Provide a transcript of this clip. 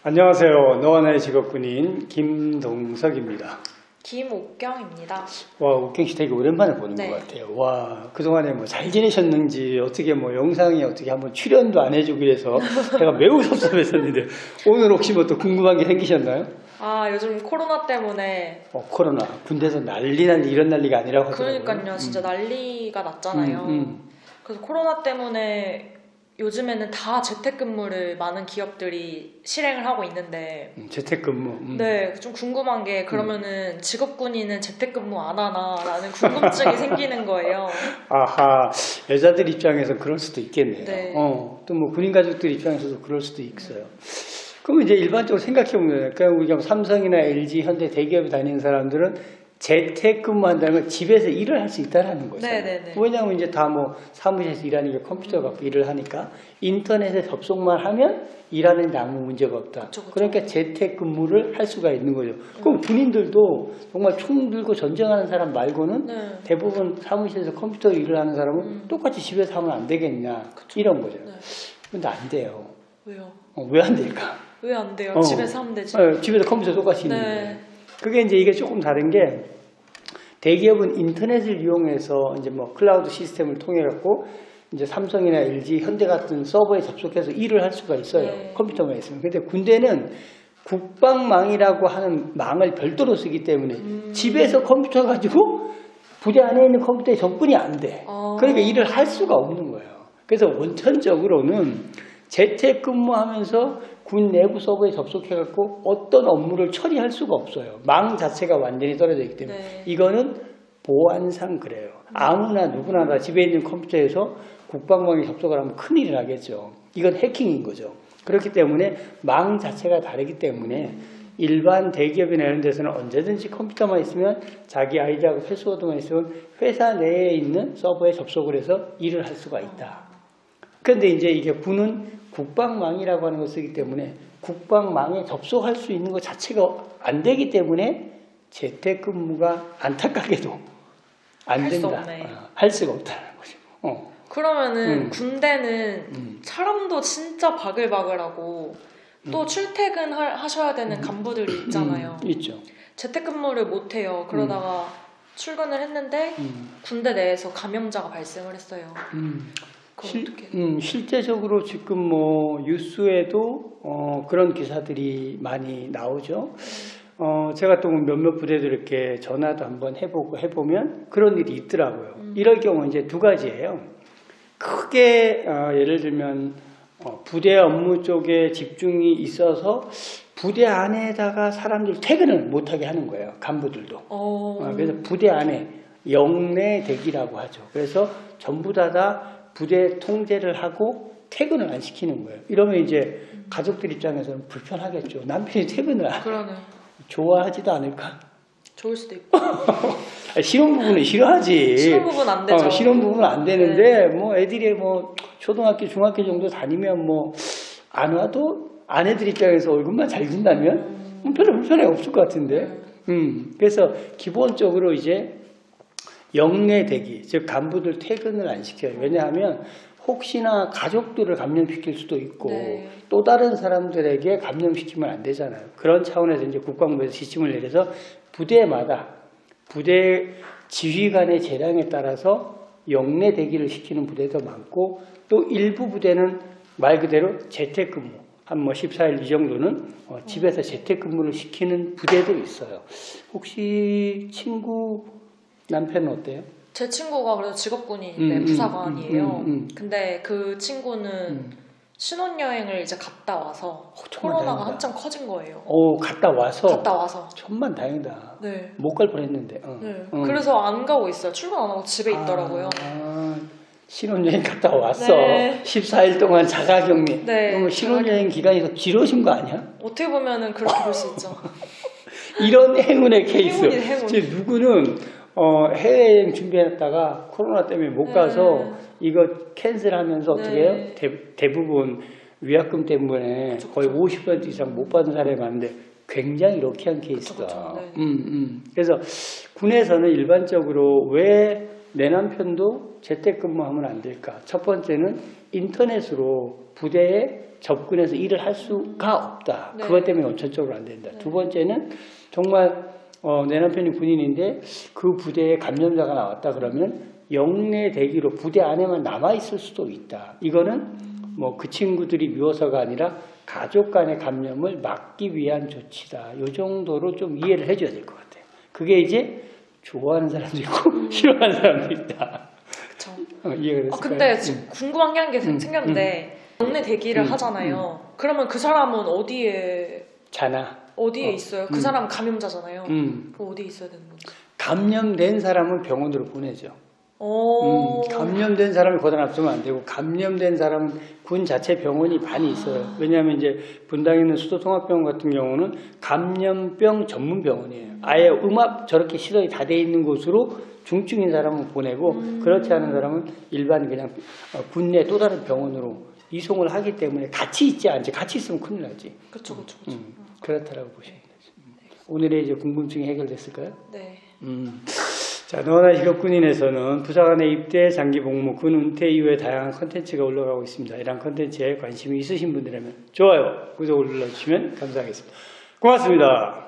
안녕하세요. 너와 나의 직업군인 김동석입니다. 김옥경입니다. 와, 옥경 씨 되게 오랜만에 보는 네. 것 같아요. 와, 그동안에 뭐 잘 지내셨는지, 어떻게 뭐 영상에 어떻게 한번 출연도 안 해주고 해서 제가 매우 섭섭했었는데, 오늘 혹시 뭐 또 궁금한 게 생기셨나요? 요즘 코로나 때문에 코로나. 군대에서 난리 이런 난리가 아니라고 하더라고요. 그러니까요. 진짜 난리가 났잖아요. 그래서 코로나 때문에 요즘에는 다 재택근무를 많은 기업들이 실행을 하고 있는데 재택근무. 네, 좀 궁금한 게 그러면은 직업군인은 재택근무 안 하나라는 궁금증이 생기는 거예요. 아하, 여자들 입장에서 그럴 수도 있겠네요. 네. 또 뭐 군인 가족들 입장에서도 그럴 수도 있어요. 그럼 이제 일반적으로 생각해보면, 그냥 우리가 삼성이나 LG, 현대 대기업에 다니는 사람들은 재택근무한다는 건 집에서 일을 할 수 있다는 거죠. 네네네. 왜냐하면 이제 다 뭐 사무실에서 일하는 게 컴퓨터 갖고 일을 하니까 인터넷에 접속만 하면 일하는 데 아무 문제가 없다. 그쵸. 그러니까 재택근무를 할 수가 있는 거죠. 그럼 군인들도 정말 총 들고 전쟁하는 사람 말고는 네. 대부분 사무실에서 컴퓨터 일을 하는 사람은 똑같이 집에서 하면 안 되겠냐, 이런 거죠. 네. 근데 안 돼요. 왜요? 왜 안 될까? 왜 안 돼요? 집에서 하면 되지. 집에서 컴퓨터 똑같이 있는데. 네. 그게 이제 이게 조금 다른 게, 대기업은 인터넷을 이용해서 이제 뭐 클라우드 시스템을 통해 갖고 이제 삼성이나 LG, 현대 같은 서버에 접속해서 일을 할 수가 있어요. 네. 컴퓨터만 있으면. 근데 군대는 국방망이라고 하는 망을 별도로 쓰기 때문에 집에서 컴퓨터 가지고 부대 안에 있는 컴퓨터에 접근이 안 돼. 그러니까 일을 할 수가 없는 거예요. 그래서 원천적으로는 재택근무하면서 군 내부 서버에 접속해갖고 어떤 업무를 처리할 수가 없어요. 망 자체가 완전히 떨어져 있기 때문에. 네. 이거는 보안상 그래요. 아무나 누구나 다 집에 있는 컴퓨터에서 국방망에 접속을 하면 큰일이 나겠죠. 이건 해킹인 거죠. 그렇기 때문에 망 자체가 다르기 때문에 일반 대기업이나 이런 데서는 언제든지 컴퓨터만 있으면 자기 아이디하고 패스워드만 있으면 회사 내에 있는 서버에 접속을 해서 일을 할 수가 있다. 그런데 이제 이게 군은 국방망이라고 하는 걸 쓰기 때문에 국방망에 접속할 수 있는 것 자체가 안 되기 때문에 재택근무가 안타깝게도 안 된다. 할 수가 없다는 거죠. 그러면은 군대는 사람도 진짜 바글바글하고 또 출퇴근 하셔야 되는 간부들이 있잖아요. 있죠. 재택근무를 못 해요. 그러다가 출근을 했는데 군대 내에서 감염자가 발생을 했어요. 실제적으로 지금 뭐 뉴스에도 그런 기사들이 많이 나오죠. 제가 또 몇몇 부대들 이렇게 전화도 한번 해보면 그런 일이 있더라고요. 이럴 경우 이제 두 가지예요. 크게 예를 들면 부대 업무 쪽에 집중이 있어서 부대 안에다가 사람들 퇴근을 못하게 하는 거예요. 간부들도. 그래서 부대 안에 영내 대기라고 하죠. 그래서 전부 다 부대 통제를 하고 퇴근을 안 시키는 거예요. 이러면 이제 가족들 입장에서는 불편하겠죠. 남편이 퇴근을 안 그러네. 좋아하지도 않을까? 좋을 수도 있고. 신혼부부는 싫어하지. 신혼부부는 안 되죠. 신혼부부는 안 되는데, 뭐 애들이 뭐 초등학교, 중학교 정도 다니면 뭐 안 와도 아내들 입장에서 얼굴만 잘 준다면 별로 불편함이 없을 것 같은데. 그래서 기본적으로 이제 영내 대기, 즉 간부들 퇴근을 안 시켜요. 왜냐하면 혹시나 가족들을 감염시킬 수도 있고 또 다른 사람들에게 감염시키면 안 되잖아요. 그런 차원에서 이제 국방부에서 지침을 내려서 부대마다 부대 지휘관의 재량에 따라서 영내 대기를 시키는 부대도 많고 또 일부 부대는 말 그대로 재택근무 한 뭐 14일 이 정도는 집에서 재택근무를 시키는 부대도 있어요. 혹시 친구 남편은 어때요? 제 친구가 그래도 직업군인인데 부사관이에요. 근데 그 친구는 신혼여행을 이제 갔다 와서 코로나가 다행이다. 한참 커진 거예요. 갔다 와서? 천만 다행이다. 네. 못 갈 뻔했는데. 그래서 안 가고 있어요. 출근 안 하고 집에 있더라고요. 신혼여행 갔다 왔어. 네. 14일 동안 자가격리. 네. 그러면 신혼여행 기간이 더 길어진 거 아니야? 어떻게 보면은 그렇게 볼 수 있죠. 이런 행운의 케이스. 행운. 지금 누구는 해외여행 준비했다가 코로나 때문에 못 가서 이거 캔슬하면서 어떻게 해요? 대부분 위약금 때문에 거의 50% 이상 못 받은 사람이 많은데 굉장히 럭키한 케이스다. 그래서 군에서는 일반적으로 왜 내 남편도 재택근무하면 안 될까? 첫 번째는 인터넷으로 부대에 접근해서 일을 할 수가 없다. 네. 그것 때문에 원천적으로 안 된다. 네. 두 번째는 정말 내 남편이 군인인데 그 부대에 감염자가 나왔다 그러면 영내 대기로 부대 안에만 남아 있을 수도 있다. 이거는 뭐 그 친구들이 미워서가 아니라 가족 간의 감염을 막기 위한 조치다. 이 정도로 좀 이해를 해줘야 될 것 같아요. 그게 이제 좋아하는 사람도 있고 싫어하는 사람도 있다. 그쵸. 이해가 됐을까요? 근데 지금 궁금한 게 생겼는데 영내 대기를 하잖아요. 그러면 그 사람은 자나. 어디에 있어요? 그 사람은 감염자잖아요. 그럼 어디에 있어야 되는 건지. 감염된 사람은 병원으로 보내죠. 오. 감염된 사람이 거다 놔두면 안 되고 감염된 사람은 군 자체 병원이 많이 있어요. 왜냐하면 이제 분당에 있는 수도통합병원 같은 경우는 감염병 전문 병원이에요. 아예 음압 저렇게 시설이 다 돼 있는 곳으로 중증인 사람은 보내고 그렇지 않은 사람은 일반 그냥 군내 또 다른 병원으로 이송을 하기 때문에 같이 있지 않지. 같이 있으면 큰일 나지. 그쵸. 그렇다라고 보시면 되죠. 오늘의 이제 궁금증이 해결됐을까요? 네. 자, 너나 직업군인에서는 부사관의 입대, 장기 복무, 군 은퇴 이후에 다양한 컨텐츠가 올라가고 있습니다. 이런 컨텐츠에 관심이 있으신 분들이라면 좋아요, 구독을 눌러주시면 감사하겠습니다. 고맙습니다.